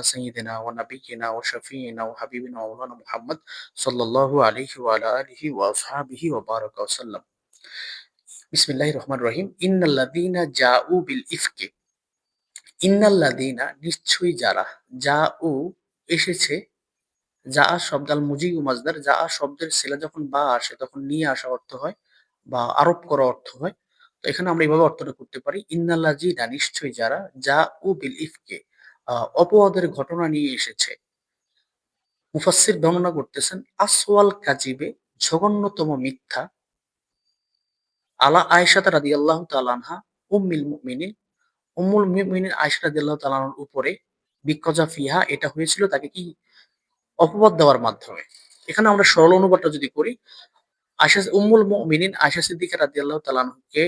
سيدنا ونبينا وشفينا وحبيبنا ومولانا محمد صلى الله عليه وعلى آله وأصحابه وبارك وسلم বিসমিল্লাহির রহমানির রহিম ইন্নাল্লাযীনা জাউ বিল ইফকি ইন্নাল্লাযীনা নিশ্চয়ই যারা জাউ এসেছে যা শব্দ আল মুজি ও মাজদার যা শব্দের সিলা যখন বা আসে তখন নিয়ে আসা অর্থ হয় বা আরোপ করা অর্থ হয়। তো এখানে আমরা এইভাবে অর্থটা করতে পারি ইন্নাল্লাযীনা নিশ্চয়ই যারা জাউ বিল ইফকি অপবাদের ঘটনা নিয়ে এসেছে। মুফাসসির বর্ণনা করতেছেন আসওয়াল কাযিবে জঘন্যতম মিথ্যা আলা আয়েশা রাদিয়াল্লাহু তাআলা আনহা উম্মিল মুমিনিন উম্মুল মুমিনিন আয়েশা রাদিয়াল্লাহু তাআলা আনহার উপরে বিকজা ফিহা এটা হয়েছিল তাকে কি অপবাদ দেওয়ার মাধ্যমে। এখানে আমরা সরল অনুবাদটা যদি করি আয়েশা উম্মুল মুমিনিন আয়েশা সিদ্দিকা রাদিয়াল্লাহু তাআলা আনহাকে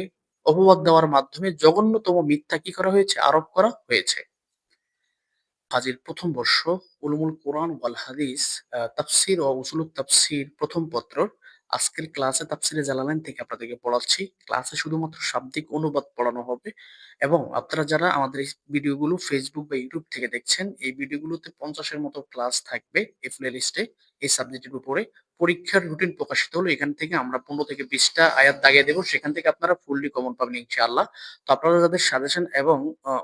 অপবাদ দেওয়ার মাধ্যমে জঘন্যতম মিথ্যা কি করা হয়েছে আরোপ করা হয়েছে। হাজির প্রথম বর্ষ উলুমুল কোরআন ওয়াল হাদিস তাফসির ও উসুলুত তাফসির প্রথম পত্র আজকের ক্লাসে তাফসিরে জালালাইন থেকে আপনাদেরকে পড়াচ্ছি। ক্লাসে শুধুমাত্র শাব্দিক অনুবাদ পড়ানো হবে এবং আপনারা যারা আমাদের এই ভিডিওগুলো ফেসবুক বা ইউটিউব থেকে দেখছেন এই ভিডিওগুলোতে 50-এর মতো ক্লাস থাকবে এই প্লে লিস্টে এই সাবজেক্টের উপরে। পরীক্ষার রুটিন প্রকাশিত হলো এখান থেকে আমরা 15 থেকে 20টা আয়াত দাগিয়ে দেবো, সেখান থেকে আপনারা ফুললি কমন পাবেন ইনশাআল্লাহ। তো আপনারা যাদের সাজেশন এবং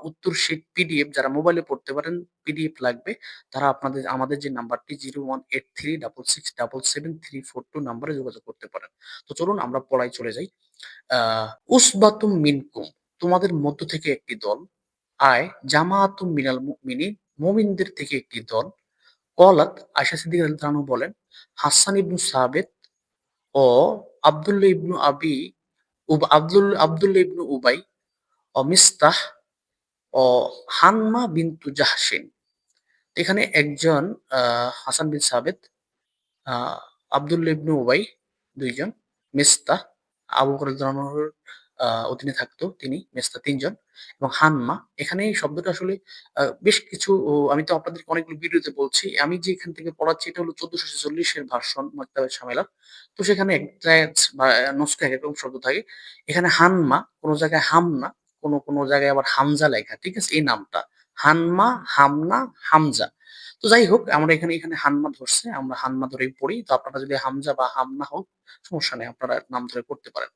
উত্তর শীট পিডিএফ যারা মোবাইলে পড়তে পারেন পিডিএফ লাগবে তারা আপনাদের আমাদের যে নাম্বারটি 01836677342 নাম্বারে যোগাযোগ করতে পারেন। তো চলুন আমরা পড়ায় চলে যাই। উসবাতুম মিনকুম তোমাদের মধ্য থেকে একটি দল, আয় জামাআতুম মিনাল মুমিনিন মুমিনদের থেকে একটি দল। কলাত আয়েশা সিদ্দিকা রাদিয়াল্লাহু আনহা বলেন হাসান ইবনু সাবিত ও আব্দুল্লাহ ইবনু আবি আব্দুল্লাহ ইবনু উবাই ও মিস্তাহ ও হান্মা বিনতু জাহশিন। এখানে একজন হাসান বিন সাবেত, আহ আব্দুল্লাহ ইবনু উবাই 2 জন, মিস্তাহ আবু বকর রাদিয়াল্লাহু আনহুর অধীনে থাকতো তিনি, মিস্তাহ 3 জন এবং হান্মা। এখানে এই শব্দটা আসলে বেশ কিছু আমি তো আপনাদেরকে অনেকগুলো ভিডিওতে বলছি। আমি যে এখান থেকে পড়াচ্ছি এটা হলো 1446 এর ভার্সন মাকতাবে শামেলা। তো সেখানে একটা বা নুসখা এরকম শব্দ থাকে। এখানে হান্মা কোন জায়গায় হামনা, কোন জায়গায় আবার হামজা লেখা, ঠিক আছে? এই নামটা হান্মা, হামনা, হামজা। তো যাই হোক আমরা এখানে এখানে হান্মা ধরছে, আমরা হান্মা ধরেই পড়ি। তো আপনারা যদি হামজা বা হামনা হোক সমস্যা নেই, আপনারা নাম ধরে পড়তে পারেন।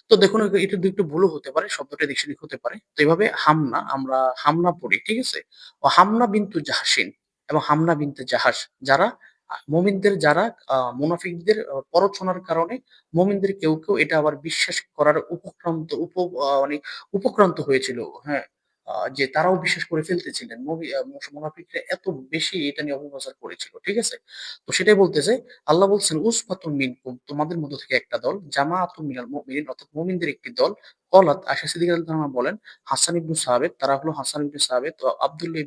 তো দেখুন এটা একটু ভুলও হতে পারে, শব্দটা এদিক সেদিক হতে পারে। তো এইভাবে হামনা আমরা হামনা পড়ি, ঠিক আছে? ও হামনা বিনতু জাহাসিন এবং হামনা বিনতে জাহাস যারা মুমিনদের যারা মুনাফিকদের প্ররোচনার কারণে মুমিনদের কেউ কেউ এটা আবার বিশ্বাস করার মানে উপক্রান্ত হয়েছিল। হ্যাঁ, যে তারাও বিশ্বাস করে ফেলতেছিলেন। মুনাফিকরা এত বেশি এটা নিয়ে অপপ্রচার করেছিল, ঠিক আছে? তো সেটাই বলতেছে আল্লাহ বলছেন উসবাতুম মিনকুম তোমাদের মধ্য থেকে একটা দল, জামাআতুম মিনাল মুমিনিন অর্থাৎ মুমিনদের একটি দল। কলাত আয়েশা সিদ্দিকা রাদিয়াল্লাহু আনহা বলেন হাসান ইবনু সাবিত তারা হলো হাসান ইবনু সাবিত ও আব্দুল্লাহ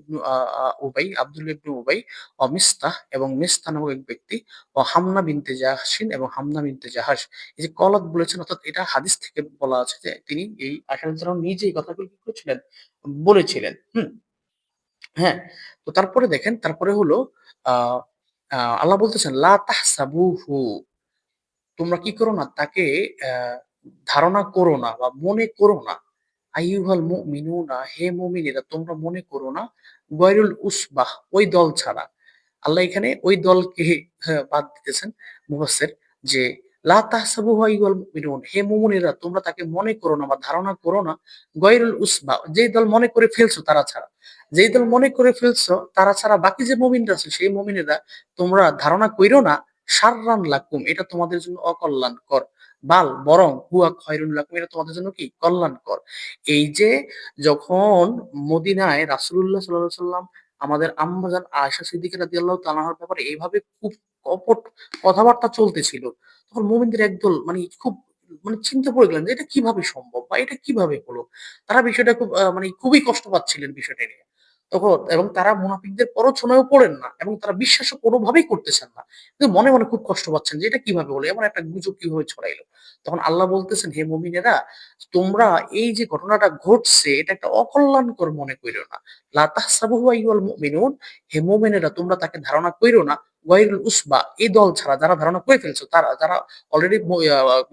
ইবনু উবাই ও মিস্তাহ এবং মিস্তাহ নামক এক ব্যক্তি ও হামনা বিনতে জাহশিন এবং হামনা বিনতে জাহাস। এই যে কলাত বলেছেন অর্থাৎ এটা হাদিস থেকে বলা আছে যে তিনি এই আয়েশা রাদিয়াল্লাহু আনহা নিজেই কথাগুলো কি করেছিলেন বলেছিলেন। হুম, হ্যাঁ। তো তারপরে দেখেন তারপরে হলো আহ আল্লাহ বলতেছেন লা তাহসাবুহু তোমরা কি করো না তাকে আহ, ধারণা করো না বা মনে করো না। আইয়ুহাল মুমিনুনা হে মুমিনেরা তোমরা মনে করো না গয়রুল উসবাহ ওই দল ছাড়া। আল্লাহ এখানে ওই দলকে বাদ দিতেছেন মুফাসসির যে লা তাহসাবুহু আইয়ুহাল মুমিনুন হে মুমিনেরা তোমরা তাকে মনে করো না বা ধারণা করো না গয়রুল উসবাহ যেই দল মনে করে ফেলছো তারা ছাড়া। যেই দল মনে করে ফেলছো তারা ছাড়া বাকি যে মুমিনরা আছে সেই মুমিনেরা তোমরা ধারণা কইরো না শাররান লাকুম এটা তোমাদের জন্য অকল্যাণকর, বাল বরং হুয়া খয়রুন লাকুম এটা তোমাদের জন্য কি কল্যাণকর। এই যে যখন মদিনায় রাসূলুল্লাহ সাল্লাল্লাহু আলাইহি সাল্লাম আমাদের আম্মাজান আয়েশা সিদ্দিকা রাদিয়াল্লাহু তাআলার ব্যাপারে এইভাবে খুব কপট কথাবার্তা চলতেছিল, তখন মুমিনদের একদল মানে খুব মানে চিন্তা পড়ে গেলেন যে এটা কিভাবে সম্ভব বা এটা কিভাবে হলো। তারা বিষয়টা খুব মানে খুবই কষ্ট পাচ্ছিলেন বিষয়টা নিয়ে। তখন এবং তারা মুনাফিকদের প্ররোচনায়ও পড়েন না এবং তারা বিশ্বাসও কোনোভাবেই করতেছেন না। কিন্তু মনে মনে খুব কষ্ট পাচ্ছেন যে এটা কিভাবে হলো, এমন একটা গুজব কিভাবে ছড়াইলো। তখন আল্লাহ বলতেছেন হে মুমিনেরা তোমরা এই যে ঘটনাটা ঘটছে এটা একটা অকল্যাণকর মনে কইরো না। লা তাহসাবুহু আইয়ুহাল মুমিনুন হে মুমিনেরা তোমরা তাকে ধারণা কইরো না গায়রুল উসবা এই দল ছাড়া যারা ধারণা করে ফেলছো, তারা যারা অলরেডি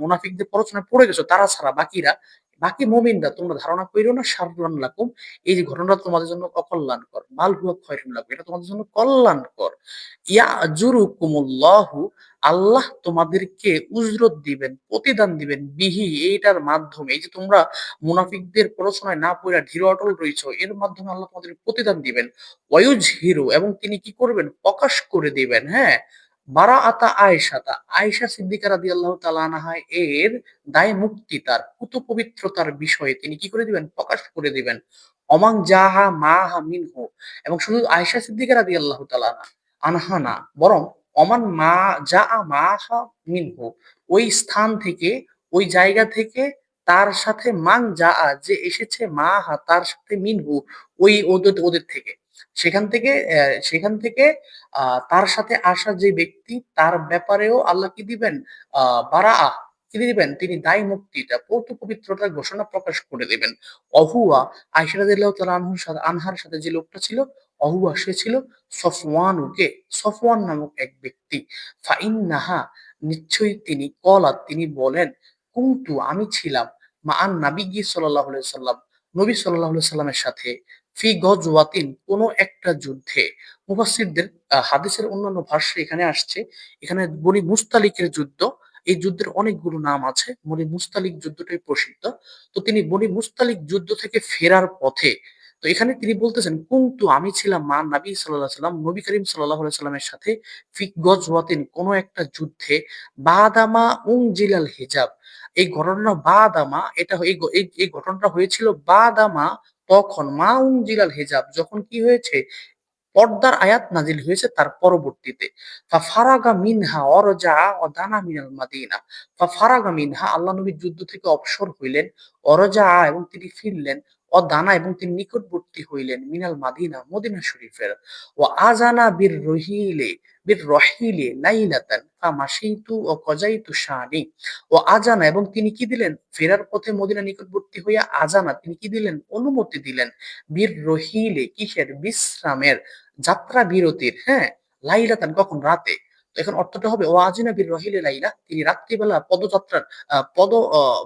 মুনাফিকদের প্ররোচনায় পড়ে গেছো তারা ছাড়া বাকিরা বাকি মুমিনরা তোমরা ধারণা কইরো না শাররুন লাকুম, এই যে ঘটনাটা তোমাদের জন্য অকল্যাণকর, বাল হুয়া খায়রুন লাকুম, এটা তোমাদের জন্য কল্যাণকর। ইয়াজুরুকুমুল্লাহু, আল্লাহ তোমাদেরকে উজরত দিবেন, প্রতিদান দিবেন, বিহি, এইটার মাধ্যমে। এই যে তোমরা মুনাফিকদের প্ররোচনায় না পইড়া দৃঢ় অটল রইছো, এর মাধ্যমে আল্লাহ তোমাদের প্রতিদান দিবেন। ওয়ায়ুজহিরু, এবং তিনি কি করবেন, প্রকাশ করে দিবেন, হ্যাঁ, বারাআতা আয়েশাতা, আয়েশা সিদ্দিকা রাদিয়াল্লাহু তাআলা আনহা এর দায় মুক্তি, তার পুত পবিত্রতার বিষয়ে তিনি কি করে দিবেন, প্রকাশ করে দিবেন। অমাং জাহা মাহা মিনহু, এবং শুধু আয়েশা সিদ্দিকা রাদিয়াল্লাহু তাআলা আনহা না, বরং অমান মা যা মাহা মিনহু, ওই স্থান থেকে, ওই জায়গা থেকে তার সাথে মান যা, যে এসেছে মাহা তার সাথে মিনহু, ওই ওদের ওদের থেকে, সেখান থেকে তার সাথে আসা যে ব্যক্তি, তার ব্যাপারেও আল্লাহ কি দিবেন, বারা কি দিবেন, তিনি দায় মুক্তিটা, পৌত পবিত্রতার ঘোষণা প্রকাশ করে দিবেন। অহুয়া, আয়েশা রাদিয়াল্লাহু তাআলা আনহার সাথে যে লোকটা ছিল, অহুয়া সে ছিল সফওয়ানুকে, সফওয়ান নামক এক ব্যক্তি। ফাইন্নাহা, নিশ্চয়ই তিনি, কলাত তিনি বলেন, কুনতু আমি ছিলাম, মা আন নাবিয়্যি সাল্লাল্লাহু আলাইহি সাল্লাম, নবী সাল্লাল্লাহু আলাইহি সাল্লামের সাথে, ফি গজওয়াতিন কোন একটা যুদ্ধে। মুফাসসিরদের হাদিসের অন্যান্য ভাষ্যে এখানে আসছে, এখানে বনি মুস্তালিকের যুদ্ধ, এই যুদ্ধের অনেকগুলো নাম আছে, বনি মুস্তালিক যুদ্ধটাই প্রসিদ্ধ। তো তিনি বনি মুস্তালিক যুদ্ধ থেকে ফেরার পথে, তো এখানে তিনি বলতেছেন কুনতু আমি ছিলাম মা নবী সাল্লাল্লাহু আলাইহি সাল্লাম, নবী করিম সাল্লাল্লাহু আলাইহি সাল্লামের সাথে, ফি গজওয়াতিন কোন একটা যুদ্ধে, বাদামা উনজিলাল হিজাব, এই ঘটনা বাদামা, এটা এই ঘটনাটা হয়েছিল বাদামা, তখন মা উনজিলাল হিজাব, যখন কি হয়েছে, পর্দার আয়াত নাজিল হয়েছে তার পরবর্তীতে। ফারাগা মিনহা অরজা অদানা মিনাল মাদিনা, ফারাগা মিনহা, আল্লাহ নবী যুদ্ধ থেকে অবসর হইলেন, অরজা, এবং তিনি ফিরলেন, অদানা, এবং তিনি নিকটবর্তী হইলেন, মিনাল মাদিনা, মদিনা শরীফের। ও আজানা বীর রহিলে লাইলাতান ফামাশিতু ও কজাইতু শানি, ও আজানা, এবং তিনি কি দিলেন, ফেরার পথে মদিনা নিকটবর্তী হইয়া আজানা, তিনি কি দিলেন, অনুমতি দিলেন, বীর রহিলে, কিসের, বিশ্রামের, যাত্রা বিরতির, হ্যাঁ, লাইলাতান কখন, রাতে। তো এখন অর্থটা হবে ও আজিনা বীর রহিলে লাইলা, তিনি রাত্রিবেলা পদযাত্রার পদ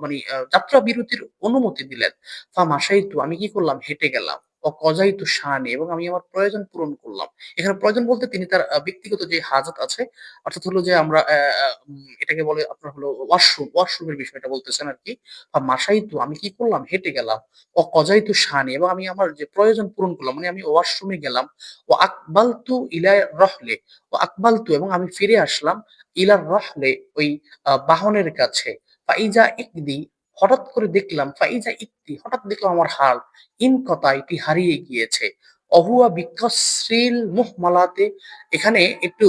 মানে যাত্রা বিরতির অনুমতি দিলেন। ফামাশাইতু, আমি কি করলাম, হেঁটে গেলাম। ও কজাইতু শানি, এবং আমি আমার প্রয়োজন পূরণ করলাম। এখানে প্রয়োজন বলতে তিনি তার ব্যক্তিগত যে হাজত আছে, অর্থাৎ হলো যে আমরা এটাকে বলে আপনার হলো ওয়াশরুমের বিষয়টা বলতেছেন আর কি। মাসাইতু, আমি কি করলাম, হেঁটে গেলাম। ও কজাইতু শানি, এবং আমি আমার যে প্রয়োজন পূরণ করলাম, মানে আমি ওয়াশরুমে গেলাম। ও আকবালতু ইলা রহলে, ও আকবালতু, এবং আমি ফিরে আসলাম, ইলা রহলে, ওই বাহনের কাছে। ফাইজা ইকদি, হঠাৎ করে দেখলাম, ফাইজা ইকদি, হঠাৎ দেখলাম আমার হাল, ইনকতা, এটি হারিয়ে গিয়েছে। অহুয়া বিকসরিল মুহমালাতে, এখানে একটু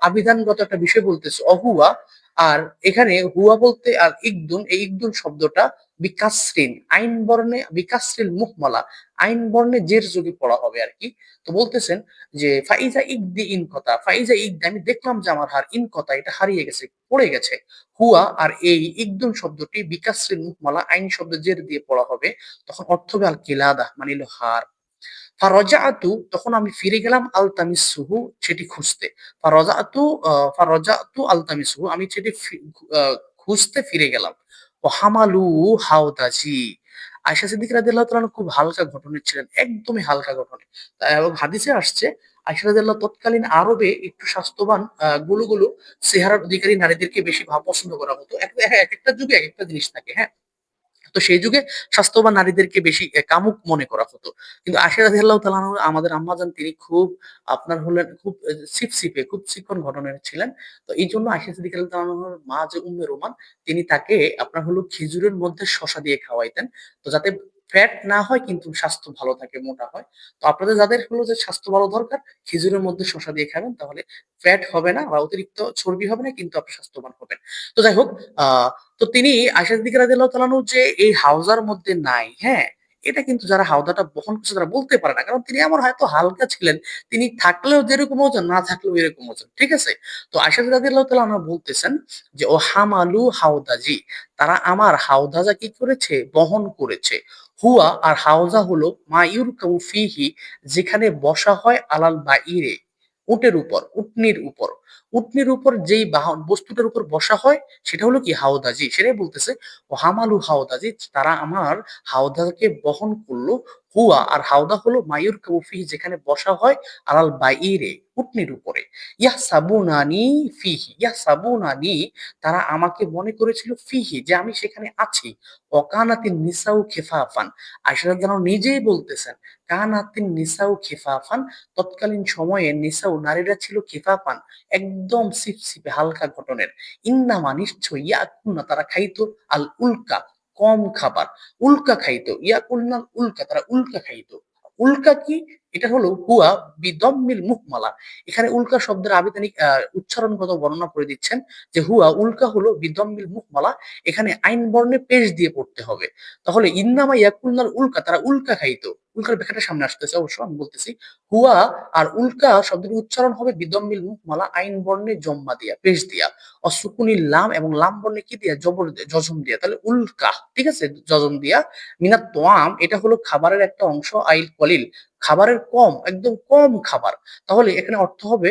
আবিধানগত একটা বিষয় বলতেছে, অহুয়া, আর এখানে হুয়া বলতে আর ইকদুন, এই ইকদুন শব্দটা বিকাসরিন, আইন বর্ণে, বিকাসরিল মুহমালা, আইন বর্ণে জের যোগে পড়া হবে আর কি। তো বলতেছেন যে ফাইজা ইকদি ইনকতা, ফাইজা ইকদি, আমি দেখলাম যে আমার ইনকতা, এটা হারিয়ে গেছে, পড়ে গেছে। হুয়া আর এই ইকদুন শব্দটি বিকাসরিল মুহমালা, আইন শব্দ জের দিয়ে পড়া হবে, তখন অর্থ হবে আল কিলাদা, মানে হলো হার। ফারাজাতু, তখন আমি ফিরে গেলাম, আলতামিসুহু, সেটি খুঁজতে। ফারাজাতু ফারাজাতু আলতামিসুহু, আমি সেটি খুঁজতে ফিরে গেলাম। ও হামালু হাওদাজি, আয়েশা সিদ্দিকা রাদিয়াল্লাহু তাআলা খুব হালকা ঘটনের ছিলেন, একদমই হালকা ঘটনে। এবং হাদিসে আসছে আয়েশা রাদিয়াল্লাহু তৎকালীন আরবে একটু স্বাস্থ্যবান গুলো চেহারার অধিকারী নারীদেরকে বেশি পছন্দ করা হতো। এক একটা যুগে এক একটা জিনিস থাকে, হ্যাঁ। তো সেই যুগে স্বাস্থ্যবান নারীদেরকে বেশি কামুক মনে করা হতো। কিন্তু আয়েশা রাদিয়াল্লাহু তাআলা আনহা, আমাদের আম্মাজান, তিনি খুব আপনার হলেন খুব ছিপছিপে, খুব চিকন গঠনের ছিলেন। তো এইজন্য আয়েশা সিদ্দিকা রাদিয়াল্লাহু তাআলা আনহার মা যে উম্মে রোমান, তিনি তাকে আপনার হলো খেজুরের মধ্যে শসা দিয়ে খাওয়াইতেন। তো যাতে ফ্যাট না হয় কিন্তু স্বাস্থ্য ভালো থাকে, মোটা হয়। তো আপনাদের যাদের হলো যে স্বাস্থ্য ভালো দরকার, খেজুরের মধ্যে শসা দিয়ে খাবেন, তাহলে ফ্যাট হবে না বা অতিরিক্ত চর্বি হবে না, কিন্তু আপনি স্বাস্থ্যবান হবেন। তো যাই হোক, আহ তো তিনি আয়েশা সিদ্দিকা রাদিয়াল্লাহু তাআলা আনহু যে এই হাউজার মধ্যে নাই, হ্যাঁ, এটা কিন্তু যারা হাওদাটা বহন করছে তারা বলতে পারে না, কারণ তিনি আমার হয়তো হালকা ছিলেন, তিনি থাকলেও যেরকম ওজন, না থাকলেও এরকম ওজন, ঠিক আছে। তো আয়েশা রাদিয়াল্লাহু তাআলা আনহা বলতেছেন যে ও হামালু হাওদাজি, তারা আমার হাওদাজা কি করেছে, বহন করেছে। হুয়া, আর হাওজা হলো মা ইউরকাউ ফিহি, যেখানে বসা হয়, আলাল বাঈরে, উটের উপর, উটনির উপর। উটনির উপর যেই বাহন বস্তুটার উপর বসা হয় সেটা হলো কি হাওদাজি। সেটাই বলতেছে ও হামালু হাওদাজি, তারা আমার হাওদাকে বহন করলো। হুয়া আর হাওদা হলো মায়ুর কৌফি, যেখানে বসা হয় আলাল বাইরে, উটনির উপরে। ইয়াহ সাবুনানি ফিহি, ইয়াহ সাবুনানি, তারা আমাকে মনে করেছিল ফিহি, যে আমি সেখানে আছি। অকানাতিন নিসাউ খেফাফান, আয়েশা রাদিয়াল্লাহু আনহা নিজেই বলতেছেন কানাতিন নিসাউ খেফাফান, তৎকালীন সময়ে নিসাউ নারীরা ছিল খেফাফান, একদম সিপসিপে হালকা গঠনের। ইন্নামা নিশ্চয়, ইয়াকুলনা তারা খাইতো, আল উল্কা কম খাবার, উল্কা খাইতো, ইয়াকুলনা উল্কা তারা উল্কা খাইতো। উল্কা কি? এটা হলো হুয়া বিদম্মিল মুহমালা। এখানে উল্কা শব্দের আবিধানিক উচ্চারণগত বর্ণনা করে দিচ্ছেন যে হুয়া উল্কা হলো বিদম্মিল মুহমালা, এখানে আইন বর্ণে পেশ দিয়ে পড়তে হবে। তাহলে ইন্নামা ইয়াকুলনাল উল্কা, তারা উল্কা খাইতো। উল্কার ব্যাখ্যাটা সামনে আসতেছে, অবশ্য আমি বলতেছি। হুয়া আর উল্কা শব্দের উচ্চারণ হবে বিদম্মিল মুহমালা, আইন বর্ণে জম্মা দিয়া, পেশ দিয়া, অসুকুনিল লাম, এবং লাম বর্ণে কি দিয়া, জবর জজম দিয়া, তাহলে উল্কা, ঠিক আছে, জজম দিয়া। মিনাত তোয়াম, এটা হলো খাবারের একটা অংশ, আইল কলিল, খাবারের কম, একদম কম খাবার। তাহলে এখানে অর্থ হবে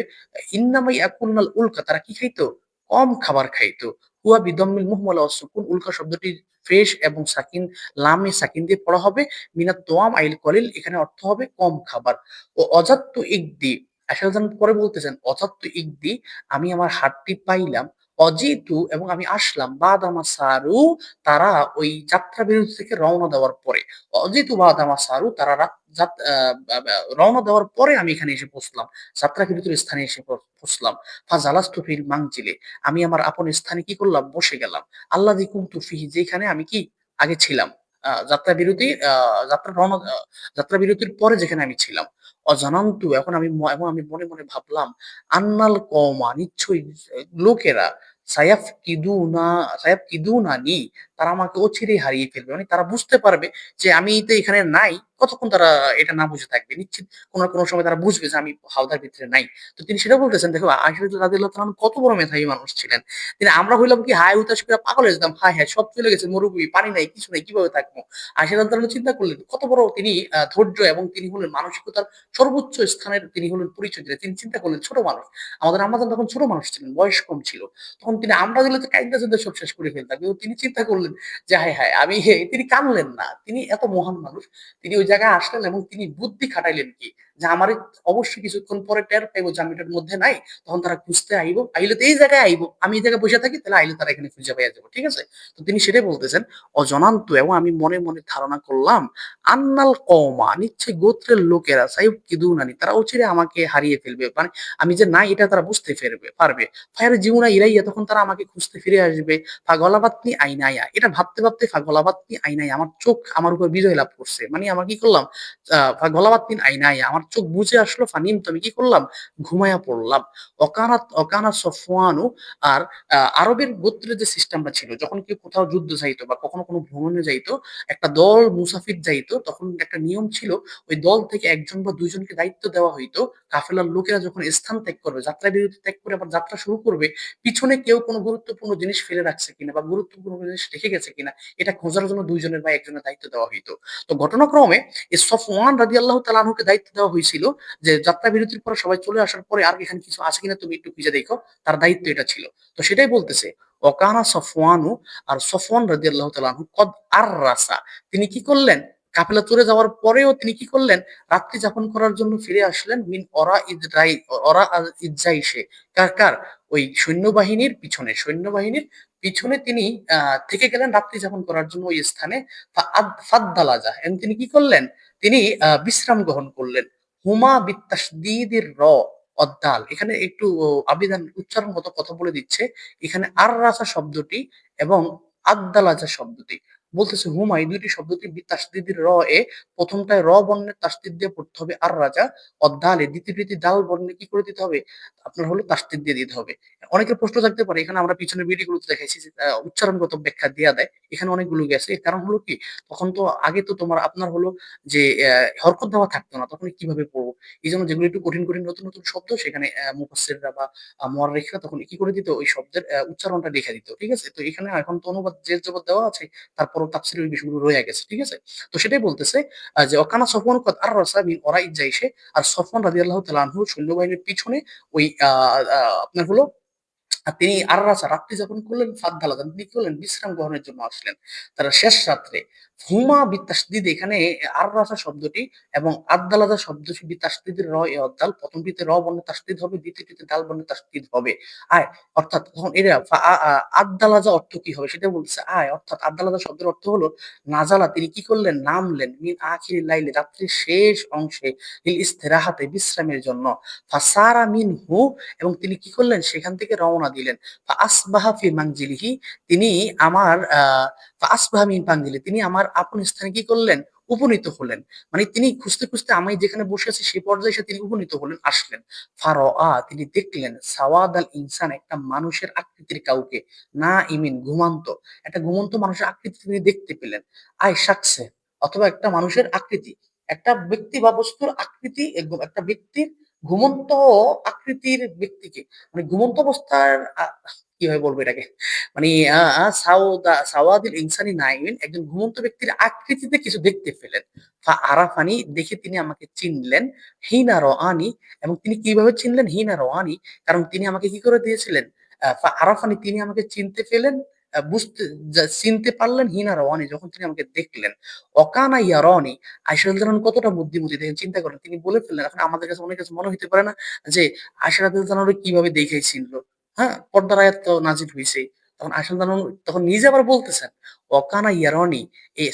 ইন্নামাই ইয়াকুলনাল উল্কা, তারা কি খাইতো? কম খাবার খাইতো। হুয়া বিদম্মিল মুহমালা অসুকুন, উল্কা শব্দটি ফেশ এবং সাকিন, লামে সাকিন দিয়ে পড়া হবে। মিনাত তোয়াম আইল কলিল, এখানে অর্থ হবে কম খাবার। ও অজাত্ত ইকদি, আশাজান পরে বলতেছেন অজাত্ত ইকদি, আমি আমার হাতটি পাইলাম। অজিতু, এবং আমি আসলাম। বাদামা সারু, তারা ওই যাত্রা বিরতি থেকে রওনা দেওয়ার পরে। অজিতু বাদামা সারু, তারা রওনা দেওয়ার পরে আমি এখানে এসে পৌঁছলাম, যাত্রা বিরতির স্থানে এসে পৌঁছলাম। ফাজালাস্তু ফিল মানজিলে, আমি আমার আপন স্থানে কি করলাম? বসে গেলাম। আল্লাযী কুনতু ফিহি, যেখানে আমি কি আগে ছিলাম। যাত্রা বিরতি, যাত্রা বিরতির পরে যেখানে আমি ছিলাম। অজানান্তু, এখন আমি মনে মনে ভাবলাম, আন্নাল কওমা, নিশ্চয়ই লোকেরা, সায়াফকিদুনানি, তারা আমাকে অচিরেই হারিয়ে ফেলবে, মানে তারা বুঝতে পারবে যে আমি তো এখানে নাই। কতক্ষণ তারা এটা না বুঝে থাকবে? নিশ্চিত কোনো না কোনো সময় তারা বুঝবে যে আমি হাওদার ভিতরে নাই। তো তিনি সেটা বলতেছেন। দেখো আয়েশা রাদিয়াল্লাহু তাআলা কত বড় মেধাবী মানুষ ছিলেন। তিনি, আমরা হইলাম কি হায় হুতাশ করে পাগল হয়ে যেতাম, হায় হায় সব চলে গেছে, মরুভূমি, পানি নাই, কিছু নাই, কিভাবে থাকবো? আয়েশা রাদিয়াল্লাহু তাআলা চিন্তা করলেন কত বড় তিনি ধৈর্য, এবং তিনি হলেন মানসিকতার সর্বোচ্চ স্থানের, তিনি হলেন পরিচয় দিলেন। তিনি চিন্তা করলেন ছোট মানুষ, আমাদের আম্মাজান তখন ছোট মানুষ ছিলেন, বয়স কম ছিল। তখন তিনি, আমরা দিলে তো কাইন্দা কাইন্দা সব শেষ করে ফেলতাম, কিন্তু তিনি চিন্তা করলেন যে হায় হায় আমি, তিনি কানলেন না। তিনি এত মহান মানুষ, তিনি ওই জায়গায় আসলেন এবং তিনি বুদ্ধি খাটাইলেন কি, যে আমার অবশ্যই কিছুক্ষণ পরে টের পাইবো যে আমি এটার মধ্যে নাই, তখন তারা খুঁজতে আইবো, আইলে তো এই জায়গায় আইবো, আমি এই জায়গায় বসে থাকি, তাহলে আইলে তারা এখানে খুঁজে পাইয়া যাবো, ঠিক আছে। তো তিনি সেটাই বলতেছেন, অজনান্ত, এবং আমি মনে মনে ধারণা করলাম, আন্নাল কওমা, নিশ্চয় গোত্রের লোকেরা, সাইব কিদুনানি, তারা অচিরে আমাকে হারিয়ে ফেলবে, মানে আমি যে নাই এটা তারা বুঝতে পারবে। ফায়ার জিউনা ইলাইয়া, তখন তারা আমাকে খুঁজতে ফিরে আসবে। ফাগলাবাতনি আইনায়া, এটা ভাবতে ভাবতে ফাগলাবাতনি আইনায়া, আমার চোখ আমার উপর বিজয় লাভ করছে, মানে আমার কি করলাম? ফাগলাবাতনি আইনায়া, আমার চোখ বুঝে আসলো। ফানিম, তো আমি কি করলাম? ঘুমায়া পড়লাম। অকানা সফওয়ানু, আর আরবের গোত্রের যে সিস্টেমটা ছিল, যখন কেউ কোথাও যুদ্ধ যাইতো বা কখনো কোনো ভ্রমণে যাইতো, একটা দল মুসাফির যাইতো, তখন একটা নিয়ম ছিল, ওই দল থেকে একজন বা দুইজনকে দায়িত্ব দেওয়া হইতো, কাফেলার লোকেরা যখন স্থান ত্যাগ করবে, যাত্রা বিরতি ত্যাগ করে আবার যাত্রা শুরু করবে, পিছনে কেউ কোনো গুরুত্বপূর্ণ জিনিস ফেলে রাখছে কিনা বা গুরুত্বপূর্ণ জিনিস রেখে গেছে কিনা, এটা খোঁজার জন্য দুইজনের বা একজনের দায়িত্ব দেওয়া হইতো। তো ঘটনাক্রমে এই সফওয়ান রাদিয়াল্লাহু তাআলা আনহুকে দায়িত্ব দেওয়া হয়েছিল যে যাত্রা বিরতির পরে সবাই চলে আসার পরে আর এখানে কিছু আছে কিনা তুমি একটু খুঁজে দেখো, তার দায়িত্ব এটা ছিল। তো সেটাই বলতেছে, অকানা সফওয়ানু, আর সফওয়ান রাদিয়াল্লাহু তাআলা আনহু কদ আর রাসা, তিনি কি করলেন? কাফেলা চলে যাওয়ার পরেও তিনি কি করলেন? রাত্রি যাপন করার জন্য ফিরে আসলেন। মিন অরা ইদরাই, অরা ইজাইশে, কার কার? ওই সৈন্যবাহিনীর পিছনে, সৈন্যবাহিনীর পিছনে তিনি থেকে গেলেন রাত্রি যাপন করার জন্য ওই স্থানে। ফাদ্দালাজা, এবং তিনি কি করলেন? তিনি বিশ্রাম গ্রহণ করলেন। হুমা বিত্তাসদীদির র অদ্দাল, এখানে একটু আবিধান উচ্চারণগত কথা বলে দিচ্ছে। এখানে আর রাসা শব্দটি এবং আদ্দালাজা শব্দটি বলতেছে, হুমা, এই দুইটি শব্দটি বিতাসদিদির র এ, প্রথমটায় র বর্ণের তাসদিদ দিয়ে পড়তে হবে আর রাজা, অদ্দালে দ্বিতীয়টি দাল বর্ণে কি করে দিতে হবে? আপনার হলো তাসদিদ দিয়ে দিতে হবে। অনেকের প্রশ্ন থাকতে পারে, এখানে আমরা পিছনের ভিডিওগুলোতে দেখাইছি যে উচ্চারণগত ব্যাখ্যা দেয়া দেয়, এখানে অনেকগুলো গেছে। এর কারণ হলো কি, তখন তো আগে তো তোমার আপনার হলো যে হরকত দেওয়া থাকতো না, তখন কিভাবে পড়বো? এই জন্য যেগুলো একটু কঠিন কঠিন নতুন নতুন শব্দ, সেখানে মুফাসসিররা বা মুআররিখরা তখন কি করে দিত, ওই শব্দের উচ্চারণটা লিখে দিত, ঠিক আছে। তো এখানে এখন তো অনুবাদ জের জবর দেওয়া আছে, তারপর তারপরও তাফসীরের ওই বিষয়গুলো রয়ে গেছে। ঠিক আছে? তো সেটাই বলতেছে যে অকানা সফওয়ান কদ আররাসা মিন ওরাই জাইশে, আর সফওয়ান রাদিয়াল্লাহু তাআলা আনহু সৈন্যবাহিনীর পিছনে ওই আপনার হলো তিনি আর-রাসা রাত্রি যাপন করলেন ফাদ-দালাজান, তিনি কি করলেন? বিশ্রাম গ্রহণের জন্য আসলেন। তারা শেষ রাত্রে হুমা বিতাসদিদ, এখানে আর-রাসা শব্দটি এবং আদ-দালাজা শব্দটি বিতাসদিদের র এ অদ্দাল, প্রথমটিতে র বর্ণে তাসদিদ হবে, দ্বিতীয়টিতে দাল বর্ণে তাসদিদ হবে। আয় অর্থাৎ তখন এরা ফা আ আ আদ-দালাজা অর্থ কি হবে সেটা বলতেছে। আয় অর্থাৎ আদ-দালাজা শব্দের অর্থ হলো নাজালা, তিনি কি করলেন? নামলেন, মিন আখিরিল লাইলি, রাত্রির শেষ অংশে, লিল ইস্তিরাহাতে, বিশ্রামের জন্য। ফাসারা মিনহু, এবং তিনি কি করলেন? সেখান থেকে রওনা দিলেন। ফাআসবাহা ফি মানজিলিহি, তিনি আমার ফাআসবাহা মিন মানজিলি, তিনি আমার আপন স্থানে কি করলেন? উপনীত হলেন। মানে তিনি খুঁজতে, খুঁজতে আমি যেখানে বসে আছি সেই পর্যায়ে এসে তিনি উপনীত হলেন, আসলেন। ফারআ, তিনি দেখলেন সাওয়াদ আল ইনসান, একটা মানুষের আকৃতির কাউকে, না ইমিন, ঘুমান্ত, একটা ঘুমন্ত মানুষের আকৃতি তিনি দেখতে পেলেন। আয় শাকসে, অথবা একটা মানুষের আকৃতি, একটা ব্যক্তি বা বস্তুর আকৃতি, একটা ব্যক্তির ঘুমন্ত আকৃতির ব্যক্তিকে, মানে ঘুমন্ত অবস্থার কিভাবে বলবো এটাকে? মানে সাওয়াদিল ইনসানি নাইমিন, একজন ঘুমন্ত ব্যক্তির আকৃতিতে কিছু দেখতে পেলেন। আরাফানি, দেখে তিনি আমাকে চিনলেন। হিনা রআনি, এবং তিনি কিভাবে চিনলেন? হিনা রআনি, কারণ তিনি আমাকে কি করে দিয়েছিলেন? আরাফানি, তিনি আমাকে চিনতে পেলেন, বুঝতে চিনতে পারলেন। হিনা রওয়ানি, যখন তিনি আমাকে দেখলেন। অকানা ইয়ারনি, আয়েশা রাদিয়াল্লাহু আনহা কতটা বুদ্ধিমতী দেখেন, চিন্তা করেন। তিনি বলে ফেললেন। এখন আমাদের কাছে, অনেকের কাছে মনে হইতে পারে না যে আয়েশা রাদিয়াল্লাহু আনহা কিভাবে দেখেই চিনল? হ্যাঁ? পর্দার আয়াত তো নাজিল হইছেই। তখন আয়েশা রাদিয়াল্লাহু আনহা তখন নিজে আবার বলতেছেন, অকানা ইয়ারনি,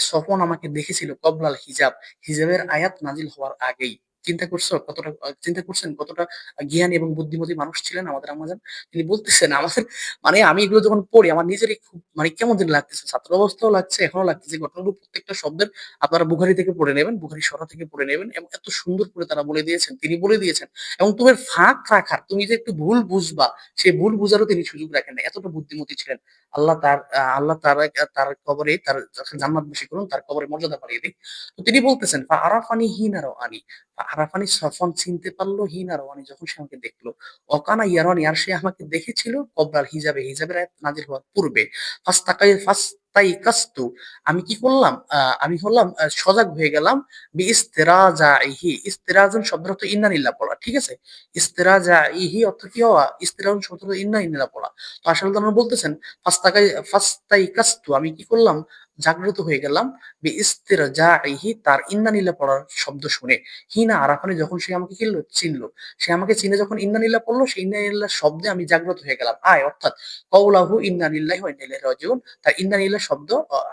সফওয়ান আমাকে দেখেছিল কবলাল হিজাব, হিজাবের আয়াত নাজিল হওয়ার আগেই। চিন্তা করছো কতটা, চিন্তা করছেন কতটা জ্ঞানী এবং বুদ্ধিমতী মানুষ ছিলেন আমাদের আম্মাজান? তিনি বলতেছেন আমাদের, মানে আমি এগুলো যখন পড়ি আমার নিজেরই খুব, মানে কেমন যেন লাগতেছে। ছাত্র অবস্থাও লাগছে, এখনো লাগতেছে। ঘটনাগুলো প্রত্যেকটা শব্দের আপনারা বুখারী থেকে পড়ে নেবেন, বুখারী সরহ থেকে পড়ে নেবেন, এবং এত সুন্দর করে তারা বলে দিয়েছেন, তিনি বলে দিয়েছেন। এবং তোমার ফাঁক রাখার, তুমি যে একটু ভুল বুঝবা, সেই ভুল বুঝারও তিনি সুযোগ রাখেন না। এতটা বুদ্ধিমতী ছিলেন। আল্লাহ তার কবরে তার জান্নাত বেশি করুন, তার কবরে মর্যাদা বাড়িয়ে দিক। তো তিনি বলতেছেন ফা আরাফানি হিনা রাআনি, আরাফানি, সফন চিনতে পারলো, হিনা রাআনি, যখন সে আমাকে দেখলো। অকানা ইয়ারানি, আর সে আমাকে দেখেছিল কবলাল হিজাবে, হিজাবের আয়াত নাজিল হওয়ার পূর্বে। ফাস্তাইকাস্তু, আমি কি করলাম? আমি হলাম সজাগ হয়ে গেলাম। বিইস্তিরাজাইহি, ইস্তিরাজান শব্দের অর্থ ইন্না লিল্লাহ পড়া। ঠিক আছে? ইস্তিরাজাইহি অর্থ কি হওয়া? ইস্তিরাজান শব্দের অর্থ ইন্না লিল্লাহ পড়া। তো আসলে তারা বলতেছেন ফাস্তাইকাস্তু, আমি কি করলাম? জাগ্রত হয়ে গেলাম। বিইস্তিরজাইহি, তার ইন্না লিল্লাহ পড়ার শব্দ শুনে। হিনা আরাফানি, যখন সে আমাকে চিনল। সে আমাকে চিনে যখন ইন্নানিল্লাহ পড়লো, সেই ইন্নানিল্লাহ শব্দে আমি জাগ্রত হয়ে গেলাম। আয় অর্থাৎ কওলাহু ইন্নানিল্লাহি ওয়া ইন্না ইলাইহি রাজিউন, তার ইন্নানিল্লাহ শব্দ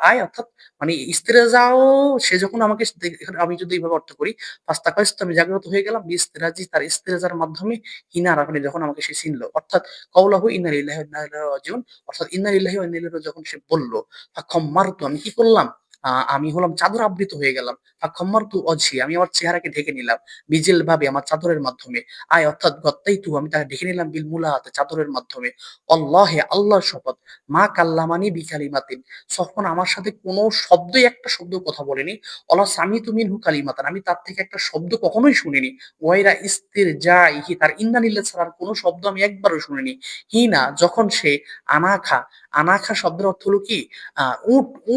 আয় অর্থাৎ মানে ইস্তিরাজাও, সে যখন আমাকে এখানে আমি যদি এইভাবে অর্থ করি, ফাস্তাকাইস্তু, আমি জাগ্রত হয়ে গেলাম, বিইস্তিরাজি, তার ইস্তিরাজার মাধ্যমে, হিনা আরাফানি, যখন আমাকে সে চিনল। অর্থাৎ কওলাহু ইন্নালিল্লাহি ওয়া ইন্না ইলাইহি রাজিউন, অর্থাৎ ইন্নালিল্লাহি ওয়া ইন্না ইলাইহি রাজিউন যখন সে বলল। ফাখাম্মারতু, আমি কি করলাম? আমি হলাম চাদর আবৃত হয়ে গেলাম। ফাখাম্মারতু ওয়াজহি, আমি আমার চেহারাকে ঢেকে নিলাম। বিজিল ভাবে, আমার চাদরের মাধ্যমে। আয় অর্থাৎ গত্তাইতু, আমি তাকে ঢেকে নিলাম, বিল মুলাহাতে, চাদরের মাধ্যমে। অল্লাহে, আল্লাহর শপথ, মা কাল্লামানি বিকালিমাতিন, তখন আমার সাথে কোনো শব্দই, একটা শব্দ কথা বলেনি। অলা সামিতু মিনহু কালিমাতান, আমি তার থেকে একটা শব্দ কখনোই শুনিনি। ওয়াইরা ইস্তিরজাইহি, তার ইন্নানিল্লাহ ছাড়া আর কোনো শব্দ আমি একবারও শুনিনি। হিনা, যখন সে, আনাখা, আনাখা শব্দের অর্থ হলো কি?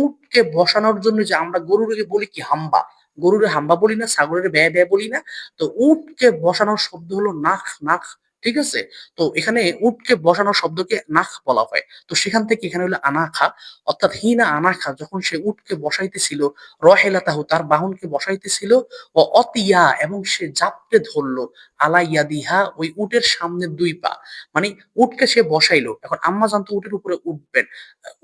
উটকে বসানোর জন্য যে আমরা গরুকে বলি কি হাম্বা, গরুরে হাম্বা বলি না, ছাগলের ব্যয় ব্যয় বলি না? তো উটকে বসানোর শব্দ হলো নাখ, নাখ। ঠিক আছে? তো এখানে উটকে বসানোর শব্দকে নাখ বলা হয়। তো সেখান থেকে এখানে হলো আনাখা, অর্থাৎ হিনা আনাখা, যখন সে উটকে বসাইতেছিল, রহেলাতাহু, তার বাহনকে বসাইতেছিল, ও অতিয়া, এবং সে জাপটে ধরলো, আলা ইয়াদিহা, ওই উটের সামনের দুই পা। মানে উটকে সে বসাইলো। এখন আম্মা জান তো উটের উপরে উঠবেন।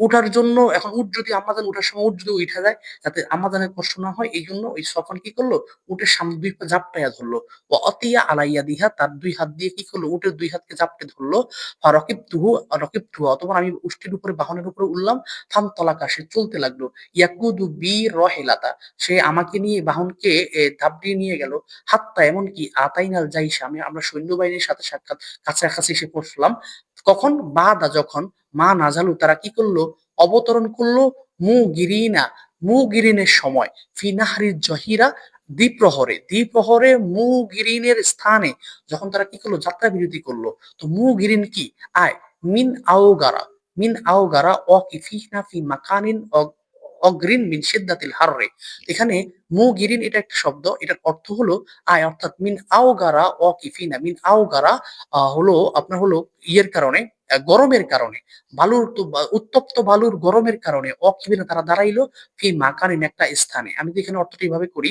উঠার জন্য, এখন উট যদি আম্মাজান উঠার সময় উট যদি উঠা যায়, যাতে আম্মাজানের কষ্ট না হয়, এই জন্য ওই সফন কি করলো? উটের সামনে দুই পা জাপটাইয়া ধরলো। ও অতিয়া আলাইয়া দিহা, তার দুই হাত দিয়ে কি করলো? উটের দুই হাতকে জাপটে ধরলো। রকিবতুহু, অতঃপর আমি উষ্টির উপরে, বাহনের উপরে উঠলাম। থাম তলাকা, সে চলতে লাগলো। ইয়াকুদু বি রহেলাতা, সে আমাকে নিয়ে, বাহনকে ধাপ দিয়ে নিয়ে গেল। হাত্তা, এমনকি আতাইনাল জাইশা, আমরা সৈন্যবাহিনীর সাথে সাক্ষাৎ, কাছাকাছি এসে পৌঁছলাম। কখন? বাদা, যখন, মা নাজালু, তারা কি করলো? অবতরণ করলো। মুগিরিনের সময়, ফিনাহারির জহিরা, দ্বিপ্রহরে, দ্বিপ্রহরে মুগিরিনের স্থানে, যখন তারা কি করলো? যাত্রা বিরতি করলো। তো মুগিরিন কি? আয় মিন আওগারা, মিন আওগারা, অকিফিনা ফি মাকানিন অগ্রিন মিন শিদ্দাতিল হাররে। এখানে মুগিরিন এটা একটা শব্দ, এটার অর্থ হলো আয়, অর্থাৎ মিন আওগারা ওয়াকিফিনা, মিন আওগারা হলো আপনার হলো ইয়ের কারণে, গরমের কারণে, বালুর উত্তপ্ত বালুর গরমের কারণে অকিবিনা তারা দাঁড়াইলো ফি মাকানিন একটা স্থানে। আমি তো এখানে অর্থটা এইভাবে করি,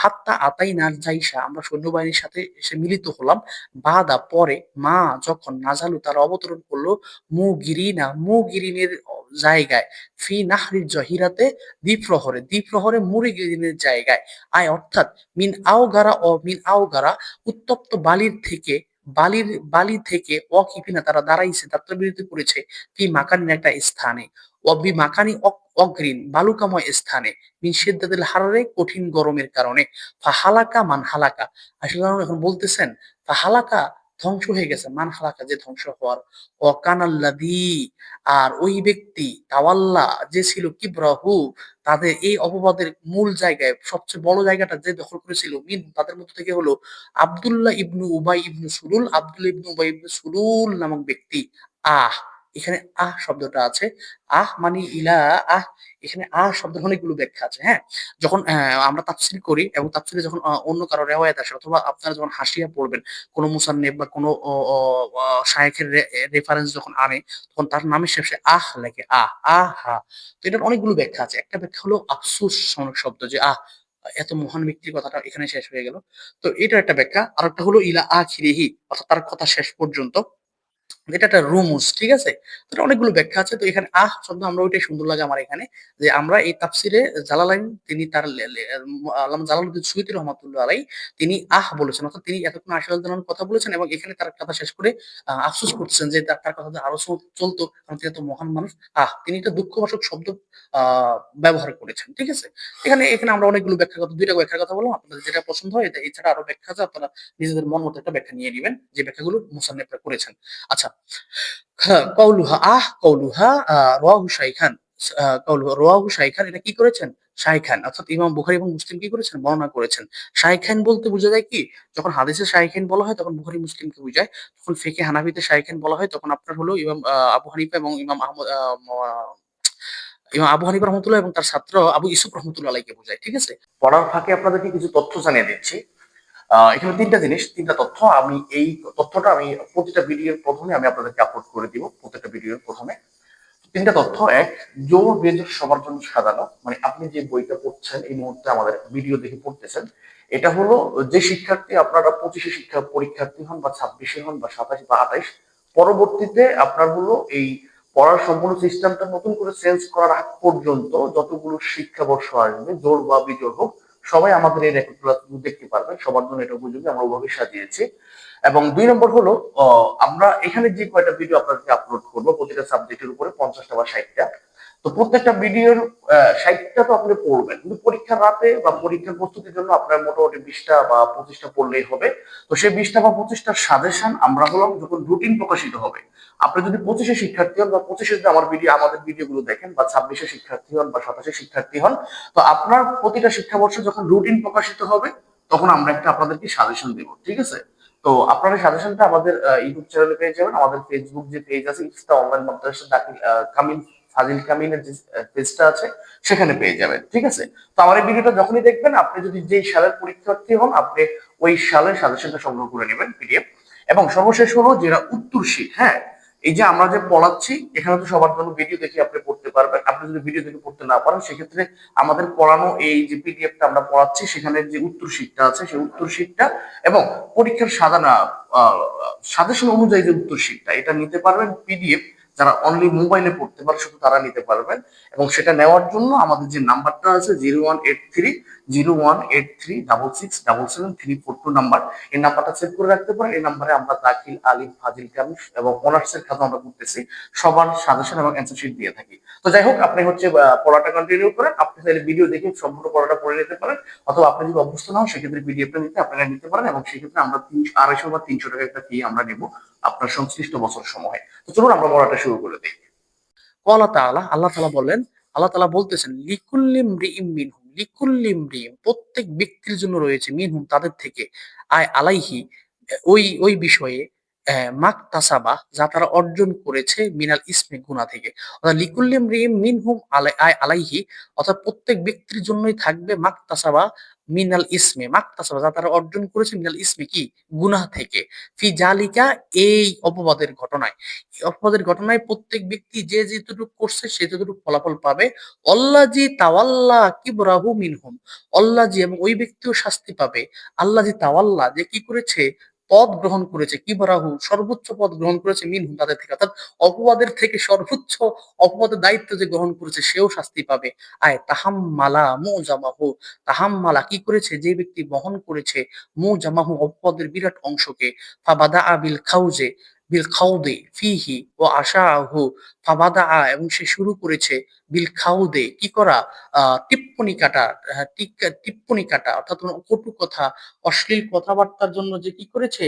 হাত্তা আতাই নার জাইসা, আমরা সৈন্যবাহিনীর সাথে এসে মিলিত হলাম, বাদা পরে, মা যখন, নাজালু তারা অবতরণ করলো, মুগিরিনা মুগিরিনের জায়গায়, ফি নাহরির জহিরাতে দ্বীপ্রহরে, দ্বীপ্রহরে মুগিরিনের জায়গায়, আয় অর্থাৎ মিন আওগারা ও মিন আওগারা উত্তপ্ত বালির থেকে, বালি থেকে অকিফিনা তারা দাঁড়াইছে, যাত্রাবিরতি করেছে, ফি মাকানিন একটা স্থানে, অবি মাকানি অগ্রিন বালুকাময় স্থানে, মিন শিদ্দাতিল হারারে কঠিন গরমের কারণে, ফাহালাকা মান হালাকা, আসলে এখন বলতেছেন ফাহালাকা ধ্বংস হয়ে গেছে, মান হালাকা যে ধ্বংস হওয়ার, অকানাল্লাদি আর ওই ব্যক্তি, তাওয়াল্লা যে ছিল, কিব্রাহু তাদের এই অপবাদের মূল জায়গায় সবচেয়ে বড় জায়গাটা যে দখল করেছিল, মিন তাদের মধ্যে থেকে হলো আব্দুল্লাহ ইবনু উবাই ইবনু সুলুল, আব্দুল্লাহ ইবনু উবাই ইবনু সুলুল নামক ব্যক্তি। আহ, এখানে আহ শব্দটা আছে, আহ মানে ইলা, আহ, এখানে আহ শব্দের অনেকগুলো ব্যাখ্যা আছে। হ্যাঁ, যখন আমরা তাফসীর করি এবং তাফসীরে যখন অন্য কারো রিওয়ায়াত আসে, অথবা আপনারা যখন হাসিয়া পড়বেন কোনো মুসান্নিফ বা কোনো শায়েখের রেফারেন্স যখন আনে, তখন তার নামের শেষে আহ লেখে, আহ আহ হা। তো এটার অনেকগুলো ব্যাখ্যা আছে। একটা ব্যাখ্যা হলো আফসোস শব্দ, যে আহ এত মহান ব্যক্তির কথাটা এখানে শেষ হয়ে গেল। তো এটা একটা ব্যাখ্যা। আর একটা হলো ইলা আখিরিহি, অর্থাৎ তার কথা শেষ পর্যন্ত। এটা একটা রুমুস, ঠিক আছে। তো এটা অনেকগুলো ব্যাখ্যা আছে। তো এখানে আহ শব্দ আমরা ওইটাই সুন্দর লাগে আমার এখানে, যে আমরা এই তাফসিরে জালালাইন তিনি তার আল্লামা জালালউদ্দিন সুয়ুতী রহমাতুল্লাহ আলাইহি তিনি আহ বলেছেন, অর্থাৎ তিনি এতক্ষণ আশিউদ্দিনের কথা বলেছেন এবং এখানে তার কথা শেষ করে আফসোস করতেছেন যে তার কথা আরো চলতো, কারণ তিনি এত মহান মানুষ। তিনি একটা দুঃখবাচক শব্দ ব্যবহার করেছেন, ঠিক আছে। এখানে এখানে আমরা অনেকগুলো ব্যাখ্যার কথা, দুইটা ব্যাখ্যার কথা বললাম, আপনাদের যেটা পছন্দ হয় এটা, এছাড়া আরো ব্যাখ্যা আছে, আপনারা নিজেদের মন মতো একটা ব্যাখ্যা নিয়ে নেবেন, যে ব্যাখ্যাগুলো মুসান্নিফরা করেছেন। আচ্ছা, কৌলুহা আহ কৌলুহা রাওয়াহু শাইখান, কৌলুহা রাওয়াহু শাইখান, এটা কি করেছেন? শাইখান, অর্থাৎ ইমাম বুখারী এবং মুসলিম কি করেছেন? বর্ণনা করেছেন। শাইখান বলতে বোঝা যায় কি, যখন হাদিসে শাইখান বলা হয় তখন বুখারী মুসলিমকে বোঝায়, যখন ফিকহে হানাফিতে শাইখান বলা হয় তখন আপনার হলো ইমাম আবু হানিফা এবং ইমাম আহমদ ইমাম আবু হানিফা রহমতুল্লাহ এবং তার ছাত্র আবু ইউসুফ রহমতুল্লাহ আলাইকে বোঝায়, ঠিক আছে। পড়ার ফাঁকে আপনাদেরকে কিছু তথ্য জানিয়ে দিচ্ছি। এখানে তিনটা জিনিস, তিনটা তথ্য, আমি এই তথ্যটা আমি প্রতিটা ভিডিওর প্রথমে আমি আপনাদেরকে আপলোড করে দিব, প্রত্যেকটা ভিডিওর প্রথমে তিনটা তথ্য। এক, জোর বেজোর সবার জন্য সাজানো, মানে আপনি যে বইটা পড়ছেন এই মুহূর্তে আমাদের ভিডিও দেখে পড়তেছেন, এটা হলো যে শিক্ষার্থী আপনারা 25-এ শিক্ষা পরীক্ষার্থী হন বা 26-এ হন বা 27 বা 28, পরবর্তীতে আপনার হলো এই পড়ার সম্পূর্ণ সিস্টেমটা নতুন করে চেঞ্জ করার আগ পর্যন্ত যতগুলো শিক্ষাবর্ষ আসবে, জোর বা বিজোর হোক, সবাই আমাদের এই রেকর্ডগুলো দেখতে পারবেন, সবার জন্য এটা উপযোগী, আমরা ওভাবে সাজিয়েছি। এবং 2 নম্বর হলো, আমরা এখানে যে কয়টা ভিডিও আপনাদেরকে আপলোড করবো প্রতিটা সাবজেক্টের উপরে 50টা বা 60টা, তো প্রত্যেকটা ভিডিওর 60টা তো আপনি পড়বেন, কিন্তু পরীক্ষার রাতে বা পরীক্ষার প্রস্তুতির জন্য আপনার মোটামুটি 20টা বা 25টা পড়লেই হবে। তো সেই 20টা বা 25টার সাজেশন আমরা হলাম যখন রুটিন প্রকাশিত হবে, আপনি যদি 25-এ শিক্ষার্থী হন বা 25-এ যদি আমাদের ভিডিওগুলো দেখেন, বা 26-এ শিক্ষার্থী হন বা 27-এ শিক্ষার্থী হন, তো আপনার প্রতিটা শিক্ষাবর্ষে যখন রুটিন প্রকাশিত হবে তখন আমরা একটা আপনাদেরকে সাজেশন দেব, ঠিক আছে। তো আপনারা সাজেশনটা আমাদের ইউটিউব চ্যানেলে পেয়ে যাবেন, আমাদের ফেসবুক যে পেজ আছে ইফতা অনলাইন মাদ্রাসা দাখিল কামিল ফাজিল কামিলের যে পেজটা আছে সেখানে পেয়ে যাবেন, ঠিক আছে। তো আমার এই ভিডিওটা যখনই দেখবেন, আপনি যদি যেই সালের পরীক্ষার্থী হন আপনি ওই সালের সাজেশনটা সংগ্রহ করে নেবেন পিডিএফ। এবং সর্বশেষ হলো যেটা উত্তর শীট, হ্যাঁ, এই যে আমরা যে পড়াচ্ছি এখানে তো সবার জন্য ভিডিও দেখে আপনি পড়তে পারবেন, আপনি যদি ভিডিও দেখে পড়তে না পারেন সেক্ষেত্রে আমাদের পড়ানো এই যে পিডিএফটা আমরা পড়াচ্ছি সেখানে যে উত্তর শীটটা আছে সেই উত্তর শীটটা এবং পরীক্ষার সাজেশন অনুযায়ী যে উত্তর শীটটা এটা নিতে পারবেন পিডিএফ, যারা অনলি মোবাইলে পড়তে পারে শুধু তারা নিতে পারবেন। এবং সেটা নেওয়ার জন্য আমাদের যে নাম্বারটা আছে 0183 নাম্বার, এই নাম্বারটা সেভ করে রাখতে পারেন। এই নাম্বারে আমরা দাখিল, আলিফ, ফাজিল, কামিল এবং অনার্সের খাতা আমরা করতেছি, সবার সাজেশন এবং অ্যান্সার শিট দিয়ে থাকি। তো যাই হোক, আপনি হচ্ছে পড়াটা কন্টিনিউ করেন, আপনি চাইলে ভিডিও দেখে সম্পূর্ণ পড়াটা পড়ে নিতে পারেন, অথবা আপনি যদি অভ্যস্ত না হন সেক্ষেত্রে পিডিএফটা নিতে আপনারা নিতে পারেন, এবং সেক্ষেত্রে আমরা 250 বা 300 টাকা একটা ফি আমরা নেব আপনার সংশ্লিষ্ট বছর সময়ে। তো চলুন আমরা পড়াটা শুরু করে দিই। ক্বালা তাআলা, আল্লাহ তাআলা বলেন, আল্লাহ তাআলা বলতেছেন, লিকুল্লি ইমরিইম মিনহুম, লিকুল্লি ইমরিইম প্রত্যেক ব্যক্তির জন্য রয়েছে, মিনহুম তাদের থেকে, আয় আলাইহি ওই ওই বিষয়ে, মাকতাসাবা যা তারা অর্জন করেছে মিনাল ইসমে গুনাহ থেকে। অর্থাৎ লিকুল্লি ইমরিইম মিনহুম আলাইহি অর্থাৎ প্রত্যেক ব্যক্তির জন্যই থাকবে মাকতাসাবা মিনাল ইসমে মাকতাসাবা যা তারা অর্জন করেছে মিনাল ইসমে কি গুনাহ থেকে। ফি জালিকা এই অপবাদের ঘটনায়। এই অপবাদের ঘটনায় প্রত্যেক ব্যক্তি যে যেতটুকু করছে সে ততটুকু ফলাফল পাবে। অল্লাজি তাওয়াল্লা কিবরাহু মিনহুম অল্লাজি এবং ওই ব্যক্তিও শাস্তি পাবে। আল্লাজি তাওয়াল্লা যে কি করেছে পদ গ্রহণ করেছে কিবরাহু সর্বোচ্চ পদ গ্রহণ করেছে মিনহুম তাদের থেকে অর্থাৎ অপবাদের থেকে সর্বোচ্চ অপবাদের দায়িত্ব যে গ্রহণ করেছে সেও শাস্তি পাবে। আয় তাহাম্মালা মুজামাহু তাহাম্মালা কি করেছে যে ব্যক্তি বহন করেছে মুজামাহু অপবাদের বিরাট অংশকে ফাবাদা বিল খাউজে বিল খাউদে ফিহি ও আশাহু ফাবাদা এবং সে শুরু করেছে বিল খাউদে কি করা টিপ্পনি কাটা টিপ্পনি কাটা অর্থাৎ কোনো কটু কথা অশ্লীল কথাবার্তার জন্য যে কি করেছে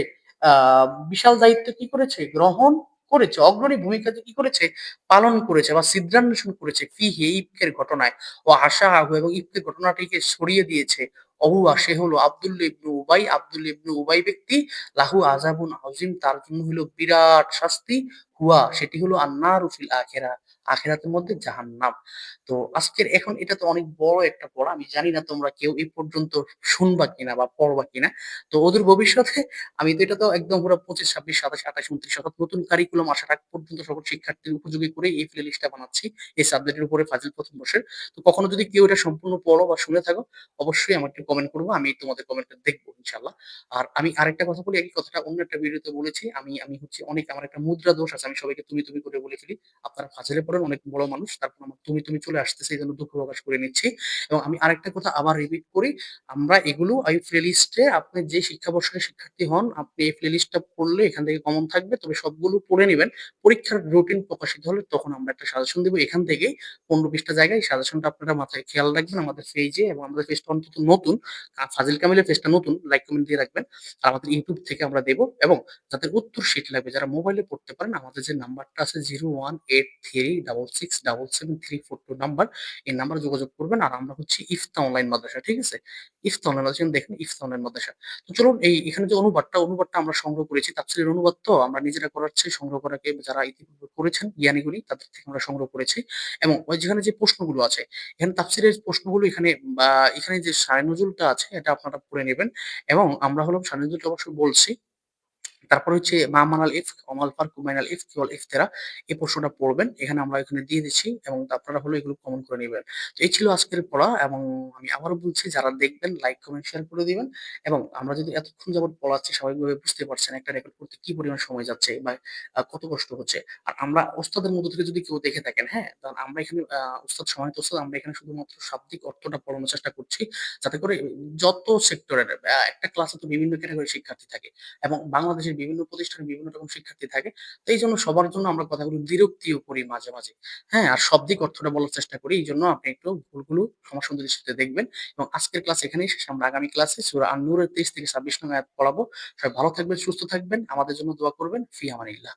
বিশাল দায়িত্ব কি করেছে গ্রহণ করেছে অগ্রণী ভূমিকা যে কি করেছে পালন করেছে বা ছিদ্রান্বেষণ করেছে ফিহি এই ইফকের ঘটনায় ও আশা আহু এবং ইফকের ঘটনাটিকে সরিয়ে দিয়েছে অহুয়া সে হলো আব্দুল্লাহ ইবনু উবাই ব্যক্তি লাহু আযাবুন আযীম তার জন্য হলো বিরাট শাস্তি হুয়া সেটি হলো আন্নারু ফিল আখিরা আখিরাতের মধ্যে জাহান্নাম। তো আজকের এখন এটা তো অনেক বড় একটা পড়া আমি জানি না তোমরা কেউ এই পর্যন্ত শুনবা কিনা বা পড়বা কিনা। তো ওদের ভবিষ্যতে আমি তো এটা তো একদম পুরো 25 26 27 28 29 অর্থাৎ নতুন কারিকুলাম আসার আগ পর্যন্ত সকল শিক্ষার্থীর উপযোগী করে এই প্লে লিস্টটা বানাচ্ছি এই সাবজেক্টের উপরে ফাজিল প্রথম বর্ষের। তো কখনো যদি কেউ এটা সম্পূর্ণ পড়ো বা শুনে থাকো অবশ্যই আমাকে কমেন্ট করবো আমি তোমাদের কমেন্টটা দেখবো ইনশাল্লাহ। আর আমি আরেকটা কথা বলি এই কথাটা অন্য একটা ভিডিওতে বলেছি আমি আমি হচ্ছে অনেক আমার একটা মুদ্রা দোষ আছে আমি সবাইকে তুমি তুমি করে বলে ফেলি। আপনারা ফাজিলে পড়েন অনেক বড় মানুষ তারপর আমার তুমি তুমি চলে আসতেছে এই জন্য দুঃখ প্রকাশ করে নিচ্ছি। এবং আমি আরেকটা কথা আবার রিপিট করি আমরা এগুলো এই প্লে লিস্টে আপনি যে শিক্ষাবর্ষের শিক্ষার্থী হন আপনি এই প্লে লিস্টটা পড়লে এখান থেকে কমন থাকবে তবে সবগুলো পড়ে নেবেন। পরীক্ষার রুটিন প্রকাশিত হলে তখন আমরা একটা সাজেশন দিব এখান থেকেই 15-20টা জায়গায় সাজেশনটা আপনারা মাথায় খেয়াল রাখবেন আমাদের পেজে এবং আমাদের পেজটা অন্তত নতুন ফাজিল কামিলের পেজটা নতুন লাইক কমেন্ট দিয়ে রাখবেন। আর আমাদের ইউটিউব থেকে আমরা দেব এবং যাদের উত্তর শিট লাগবে যারা মোবাইলে পড়তে পারেন আমাদের যে নাম্বারটা আছে 01836777342 নাম্বার এই নাম্বারে যোগাযোগ করবেন। আর আমরা হচ্ছে ইফতা অনলাইন মাদ্রাসা ঠিক আছে ইফতা অনলাইন মাদ্রাসা দেখেন ইফতা অনলাইন মাদ্রাসা। তো চলুন এই এখানে যে অনুবাদটা আমরা সংগ্রহ করেছি তাফসীরের অনুবাদ তো আমরা নিজেরা করাচ্ছি সংগ্রহ করাকে যারা ইতিপূর্বে করেছেন জ্ঞানীগুলি তাদের থেকে আমরা সংগ্রহ করেছি এবং ওই যেখানে যে প্রশ্নগুলো আছে এখানে তাফসীরের প্রশ্নগুলো এখানে বা এখানে যে শায় নজুলটা আছে এটা আপনারা পড়ে নেবেন এবং আমরা হলো শায় নজুলটা অবশ্যই বলছি। তারপর হচ্ছে মা মানাল ইফক ওয়ামাল ফারকু বাইনাল ইফকি ওয়াল ইফতিরা এই প্রশ্নটা পড়বেন। এখানে আমরা এখানে দিয়ে দিচ্ছি এবং আপনারা হলো এগুলো কমেন্ট করে নিবেন। তো এই ছিল আজকের পড়া এবং আমি আবারও বলছি যারা দেখবেন লাইক, কমেন্ট, শেয়ার করে দিবেন এবং আমরা যদি এতক্ষণ যাবত পড়াচ্ছি স্বাভাবিকভাবে বুঝতে পারছেন একটা রেকর্ড করতে কি পরিমাণ সময় যাচ্ছে বা কত কষ্ট হচ্ছে। আর আমরা ওস্তাদের মধ্য থেকে যদি কেউ দেখে থাকেন, হ্যাঁ? তাহলে আমরা এখানে ওস্তাদ সম্মানিত ওস্তাদ আমরা এখানে শুধুমাত্র শাব্দিক অর্থটা পড়ানোর চেষ্টা করছি। যাতে করে যত সেক্টরের একটা ক্লাসে তো বিভিন্ন ক্যাটেগরির শিক্ষার্থী থাকে। এবং বাংলাদেশের বিভিন্ন প্রতিষ্ঠানে বিভিন্ন রকম শিক্ষার্থী থাকে। তো এইজন্য সবার জন্য আমরা কথাগুলো দ্বিরুক্তিও করি মাঝে, মাঝে। হ্যাঁ? আর শব্দিক অর্থটা বলার চেষ্টা করি। এইজন্য আপনি একটু ভুলগুলো ক্ষমাসুন্দর দৃষ্টিতে দেখবেন। এবং আজকের ক্লাস এখানেই শেষ। আমরা আগামী ক্লাসে সূরা আন-নূরের 23 থেকে 26 নং আয়াত পড়াবো। সবাই ভালো থাকবেন, সুস্থ থাকবেন। আমাদের জন্য দোয়া করবেন। ফি আমানিল্লাহ।